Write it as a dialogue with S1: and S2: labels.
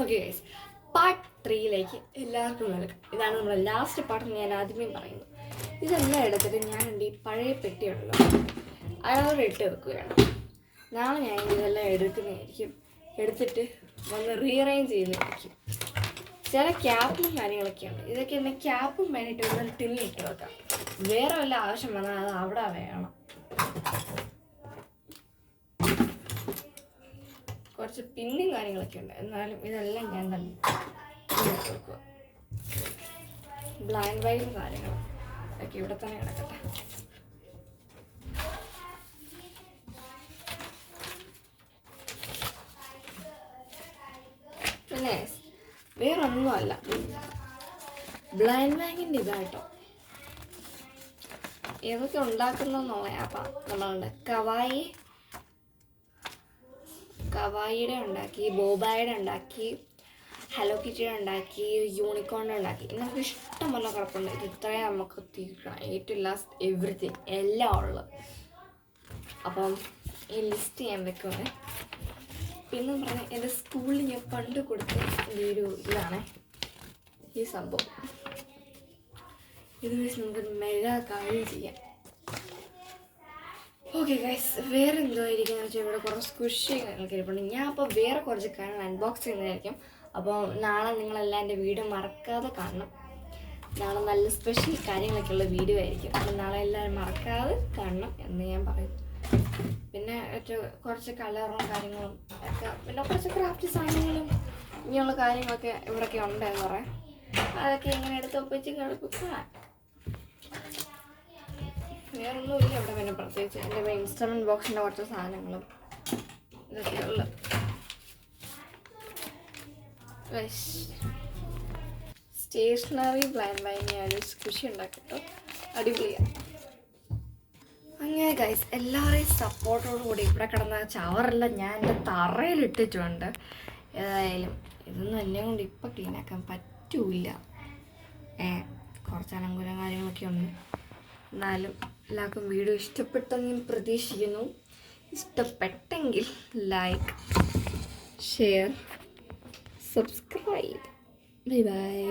S1: Okay guys, part 3ലേക്ക് എല്ലാവർക്കും welcome. ഇതാണ് നമ്മുടെ ലാസ്റ്റ് പാർട്ട്. ഞാൻ ആദ്യമേ പറയുന്നു, ഇതെല്ലാം എടുത്തിട്ട് ഞാൻ എൻ്റെ ഈ പഴയ പെട്ടിയുണ്ടല്ലോ അതിനകത്തോടെ ഇട്ട് വെക്കുകയാണ്. നാളെ ഞാൻ ഇതെല്ലാം എടുക്കുന്നതായിരിക്കും. എടുത്തിട്ട് വന്ന് റീഅറേഞ്ച് ചെയ്തിരിക്കും. ചില ക്യാപ്പും കാര്യങ്ങളൊക്കെ ഉണ്ട്. ഇതൊക്കെ എന്നെ ക്യാപ്പും വേണ്ടിയിട്ട് ഒരു ടിന്നിട്ട് വെക്കാം. വേറെ വല്ല ആവശ്യം വന്നാൽ അത് അവിടെ വേണം. കുറച്ച് പിന്നും കാര്യങ്ങളൊക്കെ ഉണ്ട്. എന്നാലും ഇതെല്ലാം ഞാൻ തന്നെ വെക്കുക. ബ്ലൈൻഡ് വൈലും കാര്യങ്ങളും ഒക്കെ ഇവിടെ തന്നെ കിടക്കട്ടെ. പിന്നെ വേറൊന്നുമല്ല, ബ്ലൈൻഡ് ബാങ്കിൻ്റെ ഇതായിട്ടോ ഏതൊക്കെ ഉണ്ടാക്കുന്നതെന്നുള്ള ആപ്പാ. നമ്മളുണ്ട് കവായിയുടെ ഉണ്ടാക്കി, ബോബായുടെ ഉണ്ടാക്കി, ഹലോ കിറ്റിയുടെ ഉണ്ടാക്കി, യൂണിക്കോണിൻ്റെ ഉണ്ടാക്കി. നമുക്ക് ഇഷ്ടമല്ല കുഴപ്പമുണ്ട്. ഇത് ഇത്രയും നമുക്ക് തീർക്കണം. ഏറ്റവും ലാസ്റ്റ് എവറിത്തിങ് എല്ലാം ഉള്ളത്. അപ്പം ഈ ലിസ്റ്റ് ഞാൻ വെക്കുവാണ്. പിന്നെ പറഞ്ഞാൽ എൻ്റെ സ്കൂളിൽ ഞാൻ പണ്ട് കൊടുത്ത എൻ്റെ ഒരു ഇതാണ് ഈ സംഭവം. ഇത് വെച്ച് നമുക്കൊരു മെഗാ കാര്യം ചെയ്യാം. ഓക്കെ ഗൈസ്, വേറെ എന്തോ ആയിരിക്കും വെച്ചാൽ ഇവിടെ കുറച്ച് സ്ക്വിഷി കാര്യങ്ങളൊക്കെ ഇരിപ്പുണ്ട്. ഞാൻ അപ്പോൾ വേറെ കുറച്ച് കാര്യങ്ങൾ അൺബോക്സ് ചെയ്യുന്നതായിരിക്കും. അപ്പോൾ നാളെ നിങ്ങളെല്ലാം എൻ്റെ വീഡിയോ മറക്കാതെ കാണണം. നാളെ നല്ല സ്പെഷ്യൽ കാര്യങ്ങളൊക്കെ ഉള്ള വീഡിയോ ആയിരിക്കും. അപ്പോൾ നാളെ എല്ലാവരും മറക്കാതെ കാണണം എന്ന് ഞാൻ പറയും. പിന്നെ കുറച്ച് കളറും കാര്യങ്ങളും ഒക്കെ, പിന്നെ കുറച്ച് ക്രാഫ്റ്റ് സാധനങ്ങളും ഇങ്ങനെയുള്ള കാര്യങ്ങളൊക്കെ ഇവിടെയൊക്കെ ഉണ്ടെന്ന് പറയാം. അതൊക്കെ ഇങ്ങനെ എടുത്ത് ഒപ്പിച്ച് കളിപ്പിക്കുക. വേറൊന്നുമില്ല ഇവിടെ. പിന്നെ പ്രത്യേകിച്ച് എൻ്റെ ഇൻസ്ട്രുമെൻറ്റ് ബോക്സിൻ്റെ കുറച്ച് സാധനങ്ങളും ഇതൊക്കെയുള്ള സ്റ്റേഷനറി ബ്ലൈൻഡ് ബൈൻ്റെ ഒരു സ്ക്വിഷി ഉണ്ടാക്കിട്ടോ അടിപൊളിയാണ്. അങ്ങനെ ഗൈസ്, എല്ലാവരെയും സപ്പോർട്ടോടു കൂടി ഇവിടെ കിടന്ന ചവറെല്ലാം ഞാൻ എൻ്റെ തറയിലിട്ടിട്ടുണ്ട്. ഏതായാലും ഇതൊന്നും എന്നെ കൊണ്ട് ഇപ്പം ക്ലീനാക്കാൻ പറ്റൂല. കുറച്ച് അലങ്കുലം കാര്യങ്ങളൊക്കെ ഉണ്ട്. എന്നാലും എല്ലാവർക്കും വീഡിയോ ഇഷ്ടപ്പെട്ടെന്ന് പ്രതീക്ഷിക്കുന്നു. ഇഷ്ടപ്പെട്ടെങ്കിൽ like, share, subscribe. Bye bye.